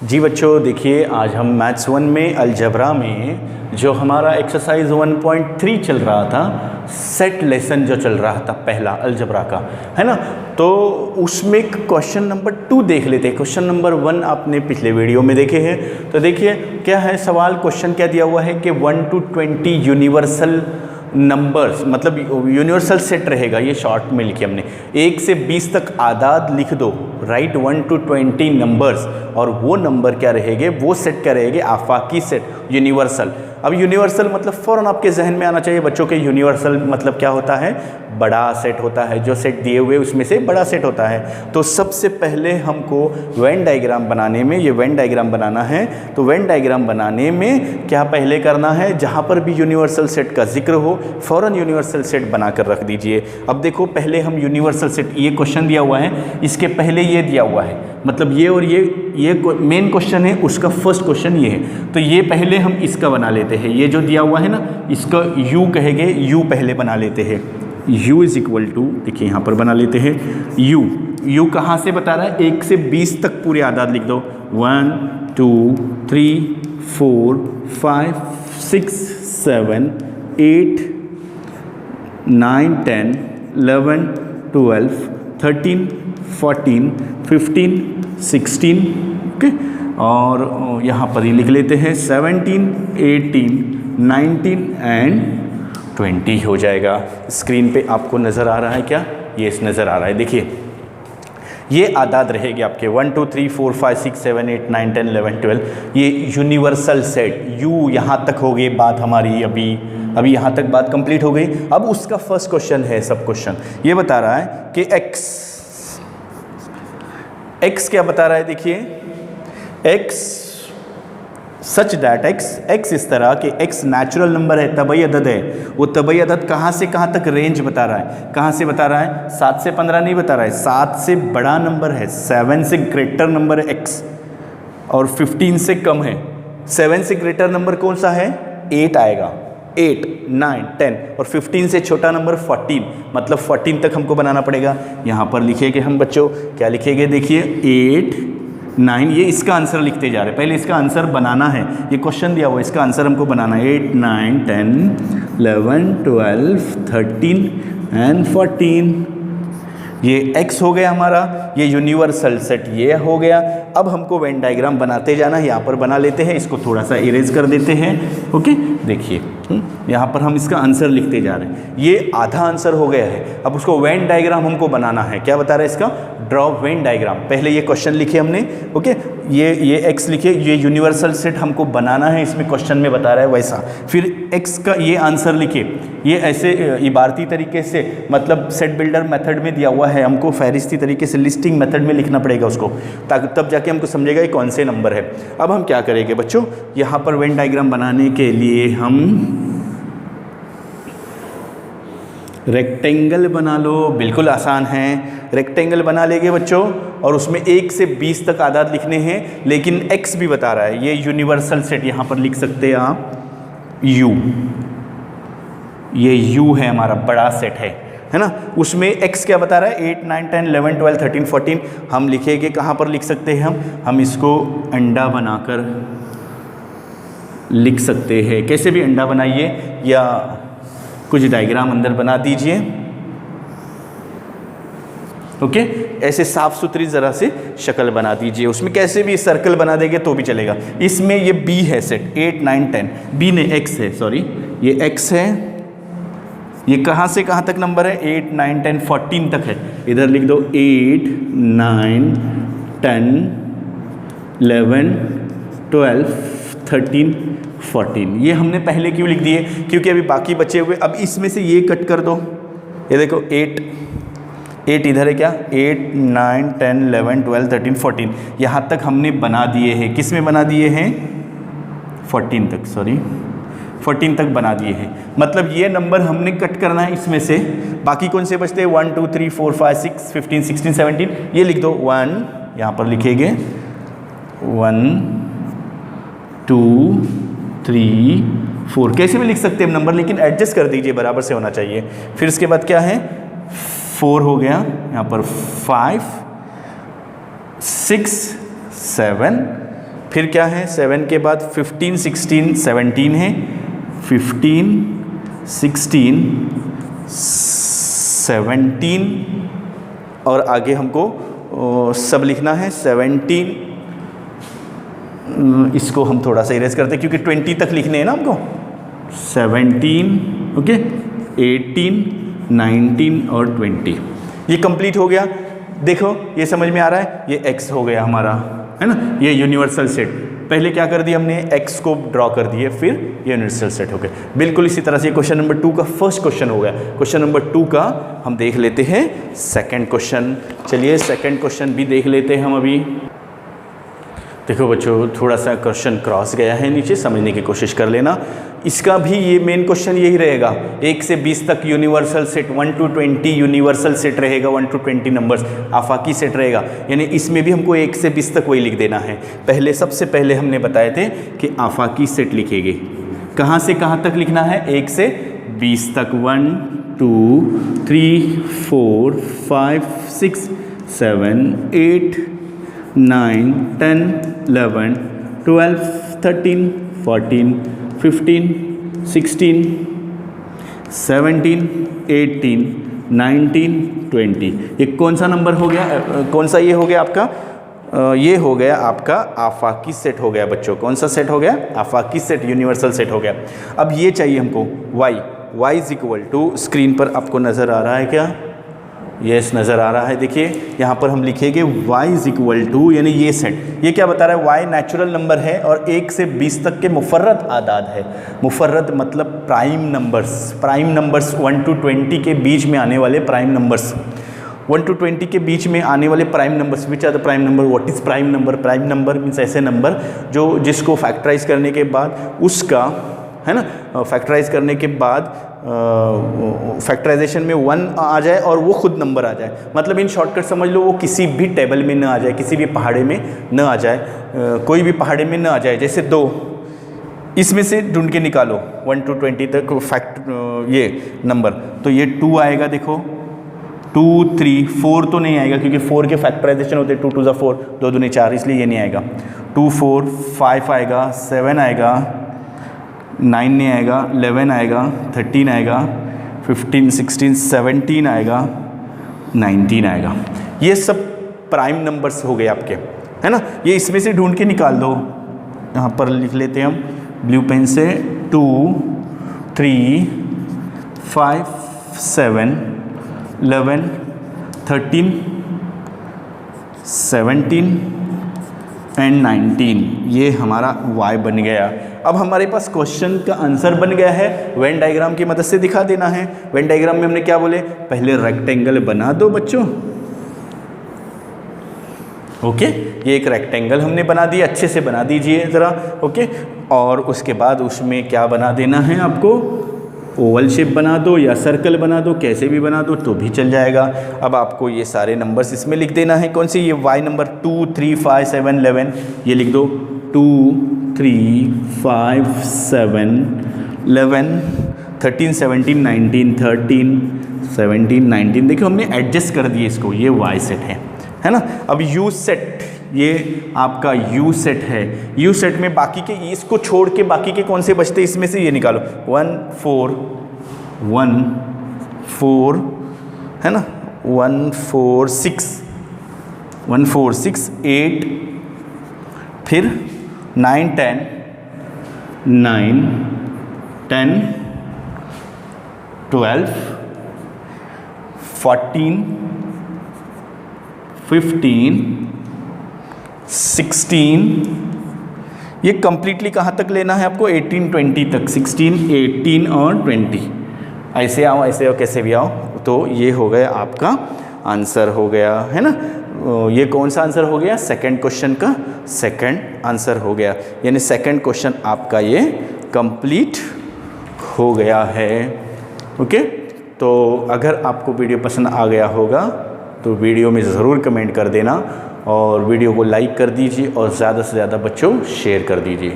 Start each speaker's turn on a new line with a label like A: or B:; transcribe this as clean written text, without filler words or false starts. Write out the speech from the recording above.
A: जी बच्चों, देखिए आज हम मैथ्स 1 में अलजबरा में जो हमारा एक्सरसाइज 1.3 चल रहा था, सेट लेसन जो चल रहा था पहला अलजबरा का, है ना। तो उसमें क्वेश्चन नंबर 2 देख लेते हैं। क्वेश्चन नंबर 1 आपने पिछले वीडियो में देखे हैं। तो देखिए क्या है सवाल, क्वेश्चन क्या दिया हुआ है कि 1 to 20 यूनिवर्सल नंबर्स, मतलब यूनिवर्सल सेट रहेगा। ये शॉर्ट में लिखे हमने, 1 से 20 तक आदाद लिख दो, राइट 1 to 20 नंबर्स, और वो नंबर क्या रहेंगे, वो सेट क्या रहेंगे, आफाकी सेट, यूनिवर्सल। अब यूनिवर्सल मतलब फ़ौरन आपके जहन में आना चाहिए बच्चों के, यूनिवर्सल मतलब क्या होता है, बड़ा सेट होता है। जो सेट दिए हुए उसमें से बड़ा सेट होता है। तो सबसे पहले हमको वेन डायग्राम बनाने में, ये वेन डायग्राम बनाना है। तो वेन डायग्राम बनाने में क्या पहले करना है, जहाँ पर भी यूनिवर्सल सेट का जिक्र हो फ़ौरन यूनिवर्सल सेट बनाकर रख दीजिए। अब देखो पहले हम यूनिवर्सल सेट, ये क्वेश्चन दिया हुआ है, इसके पहले ये दिया हुआ है, मतलब ये और ये मेन क्वेश्चन है, उसका फर्स्ट क्वेश्चन ये है। तो ये पहले हम इसका बना लेते हैं, ये जो दिया हुआ है ना, इसका u कहेंगे, u पहले बना लेते हैं। u इज इक्वल टू, देखिए यहाँ पर बना लेते हैं u कहाँ से बता रहा है, 1 से 20 तक पूरे आदाद लिख दो, 1 2 3 4 5 6 7 8 9 10 11 12 13 14 15 16, ओके। और यहाँ पर ही लिख लेते हैं 17 18 19 एंड 20 हो जाएगा। स्क्रीन पे आपको नज़र आ रहा है क्या, ये नज़र आ रहा है। देखिए ये आदाद रहेगी आपके 1 2 3 4 5 6 7 8 9 10 11 12, ये यूनिवर्सल सेट। यू यहाँ तक हो गई बात हमारी, अभी यहाँ तक बात कंप्लीट हो गई। अब उसका फर्स्ट क्वेश्चन है, सब क्वेश्चन ये बता रहा है कि x क्या बता रहा है, देखिए x सच दैट x इस तरह कि x नेचुरल नंबर है, तबई अदद है। वो तबई अदद कहाँ से कहाँ तक रेंज बता रहा है, कहाँ से बता रहा है, 7 से 15 नहीं बता रहा है, 7 से बड़ा नंबर है, 7 से ग्रेटर नंबर है x, और 15 से कम है। 7 से ग्रेटर नंबर कौन सा है, 8 आएगा, 8 9 10, और 15 से छोटा नंबर 14, मतलब 14 तक हमको बनाना पड़ेगा। यहाँ पर लिखेंगे हम बच्चों, क्या लिखेंगे, देखिए 8 9, ये इसका आंसर लिखते जा रहे हैं। पहले इसका आंसर बनाना है, ये क्वेश्चन दिया हुआ है, इसका आंसर हमको बनाना है। 8 9 10 11 12 13 एंड 14, ये x हो गया हमारा, ये यूनिवर्सल सेट ये हो गया। अब हमको वेन डायग्राम बनाते जाना है, यहाँ पर बना लेते हैं, इसको थोड़ा सा इरेज कर देते हैं, ओके। देखिए यहाँ पर हम इसका आंसर लिखते जा रहे हैं, ये आधा आंसर हो गया है। अब उसको वेन डायग्राम हमको बनाना है, क्या बता रहा है इसका, ड्रॉ वेन डायग्राम। पहले ये क्वेश्चन लिखे हमने, ओके, ये x लिखे, ये यूनिवर्सल सेट हमको बनाना है, इसमें क्वेश्चन में बता रहा है वैसा। फिर x का ये आंसर लिखे, ये ऐसे इबारती तरीके से, मतलब सेट बिल्डर मेथड में दिया हुआ है, हमको फहरिस्ती तरीके से लिस्टिंग मेथड में लिखना पड़ेगा उसको, ताकि तब जाके हमको समझेगा ये कौन से नंबर है। अब हम क्या करेंगे बच्चों, यहाँ पर वेन डायग्राम बनाने के लिए हम रेक्टेंगल बना लो, बिल्कुल आसान है। रेक्टेंगल बना लेंगे बच्चों, और उसमें 1 से 20 तक आदाद लिखने हैं, लेकिन x भी बता रहा है, ये यूनिवर्सल सेट यहाँ पर लिख सकते हैं आप u, ये u है हमारा, बड़ा सेट है ना। उसमें x क्या बता रहा है, 8 9 10 11 12 13 14, हम लिखेंगे कहाँ पर लिख सकते हैं, हम इसको अंडा बनाकर लिख सकते हैं। कैसे भी अंडा बनाइए या कुछ डायग्राम अंदर बना दीजिए, ओके। ऐसे साफ सुथरी ज़रा से शक्ल बना दीजिए, उसमें कैसे भी सर्कल बना देंगे तो भी चलेगा। इसमें ये b है सेट, 8 9 10, b ने x है, सॉरी ये x है, ये कहाँ से कहाँ तक नंबर है, 8 9 10 14 तक है। इधर लिख दो 8 9 10 11 12 13 14, ये हमने पहले क्यों लिख दिए, क्योंकि अभी बाकी बचे हुए, अब इसमें से ये कट कर दो, ये देखो 8 इधर है क्या, 8 9 10 11 12 13 14, यहाँ तक हमने बना दिए हैं। किस में बना दिए हैं, 14 तक, सॉरी 14 तक बना दिए हैं। मतलब ये नंबर हमने कट करना है इसमें से, बाकी कौन से बचते हैं, 1 2 3 4 5 6 15 16 17, ये लिख दो 1, यहाँ पर लिखेंगे 1 2 3 4, कैसे भी लिख सकते हैं नंबर, लेकिन एडजस्ट कर दीजिए, बराबर से होना चाहिए। फिर इसके बाद क्या है, 4 हो गया, यहाँ पर 5 6 7 फिर क्या है 7 के बाद 15, 16, 17 है, 15, 16, 17 और आगे हमको सब लिखना है 17, इसको हम थोड़ा सा इरेज करते हैं क्योंकि 20 तक लिखने हैं ना हमको। 17, ओके, 18, 19 और 20, ये कंप्लीट हो गया। देखो ये समझ में आ रहा है, ये x हो गया हमारा, है ना, ये यूनिवर्सल सेट। पहले क्या कर दिया हमने, x को ड्रॉ कर दिए, फिर यूनिवर्सल सेट हो गया। बिल्कुल इसी तरह से क्वेश्चन नंबर 2 का फर्स्ट क्वेश्चन हो गया। क्वेश्चन नंबर 2 का हम देख लेते हैं सेकंड क्वेश्चन। चलिए सेकंड क्वेश्चन भी देख लेते हैं हम अभी। देखो बच्चों, थोड़ा सा क्वेश्चन क्रॉस गया है नीचे, समझने की कोशिश कर लेना। इसका भी ये मेन क्वेश्चन यही रहेगा, 1 से 20 तक universal set, 1 to 20 universal set रहेगा, 1 to 20 नंबर्स आफाकी सेट रहेगा। यानी इसमें भी हमको 1 से 20 तक वही लिख देना है। पहले सबसे पहले हमने बताए थे कि आफाकी सेट लिखेंगे, कहाँ से कहाँ तक लिखना है, 1 से 20 तक, 1 2 3 4 5 6 7 8 9 10 11 12 13 14 15 16 17 18 19 20। ये कौन सा नंबर हो गया, कौन सा ये हो गया आपका, ये हो गया आपका आफाकी सेट हो गया बच्चों। कौन सा सेट हो गया, आफाकी सेट, यूनिवर्सल सेट हो गया। अब ये चाहिए हमको y is equal to, screen पर आपको नज़र आ रहा है क्या, यस नज़र आ रहा है। देखिए यहाँ पर हम लिखेंगे y इज इक्वल टू, यानी ये सेट, ये क्या बता रहा है, y नेचुरल नंबर है और 1 से 20 तक के मुफर्रद आदाद है। मुफर्रद मतलब प्राइम नंबर्स 1 to 20 के बीच में आने वाले प्राइम नंबर्स, 1 to 20 के बीच में आने वाले prime numbers. Which are the prime number, what is prime number, prime number means ऐसे नंबर जो जिसको फैक्टराइज करने के बाद उसका, है ना, फैक्टराइज करने के बाद फैक्टराइजेशन में 1 आ जाए और वो खुद नंबर आ जाए। मतलब इन शॉर्टकट समझ लो, वो किसी भी टेबल में न आ जाए, किसी भी पहाड़े में न आ जाए, कोई भी पहाड़े में न आ जाए। जैसे 2, इसमें से ढूंढ के निकालो 1 to 20 तक ये नंबर, तो ये 2 आएगा। देखो 2 3 4 तो नहीं आएगा क्योंकि 4 के फैक्टराइजेशन होते हैं, 2 2 4, 2 दूनी 4, इसलिए ये नहीं आएगा। 2 4 5 आएगा, 7 आएगा, 9 नहीं आएगा, 11 आएगा, 13 आएगा, 15 16 17 आएगा, 19 आएगा। ये सब प्राइम नंबर्स हो गए आपके, है ना। ये इसमें से ढूंढ के निकाल दो। यहाँ पर लिख लेते हैं हम ब्लू पेन से, 2 3 5 7 11 13 17 एंड 19, ये हमारा y बन गया। अब हमारे पास क्वेश्चन का आंसर बन गया है। वेन डायग्राम की मदद से दिखा देना है। वेन डायग्राम में हमने क्या बोले, पहले रेक्टेंगल बना दो बच्चों, ओके, ये एक रेक्टेंगल हमने बना दिया, अच्छे से बना दीजिए ज़रा, ओके। और उसके बाद उसमें क्या बना देना है आपको, ओवल शेप बना दो या सर्कल बना दो, कैसे भी बना दो तो भी चल जाएगा। अब आपको ये सारे नंबर्स इसमें लिख देना है। कौन सी, ये y नंबर 2 3 5 7 11, ये लिख दो 2 3 5 7 11 13 17 19 13 17 19। देखिए हमने एडजस्ट कर दिए इसको, ये y सेट है ना। अब u सेट, ये आपका u सेट है। u सेट में बाकी के, इसको छोड़ के बाकी के कौन से बचते, इसमें से ये निकालो। 1 4 1 4, है ना, 1 4 6 1 4 6 8, फिर 9 10 9 10 12 14 15 16, ये कंप्लीटली कहाँ तक लेना है आपको, 18 20 तक, 16 18 और 20, ऐसे आओ ऐसे आओ कैसे भी आओ। तो ये हो गया आपका आंसर हो गया, है ना। ये कौन सा आंसर हो गया, सेकंड क्वेश्चन का सेकंड आंसर हो गया। यानी सेकंड क्वेश्चन आपका ये कंप्लीट हो गया है, ओके। तो अगर आपको वीडियो पसंद आ गया होगा तो वीडियो में ज़रूर कमेंट कर देना और वीडियो को लाइक कर दीजिए और ज़्यादा से ज़्यादा बच्चों शेयर कर दीजिए।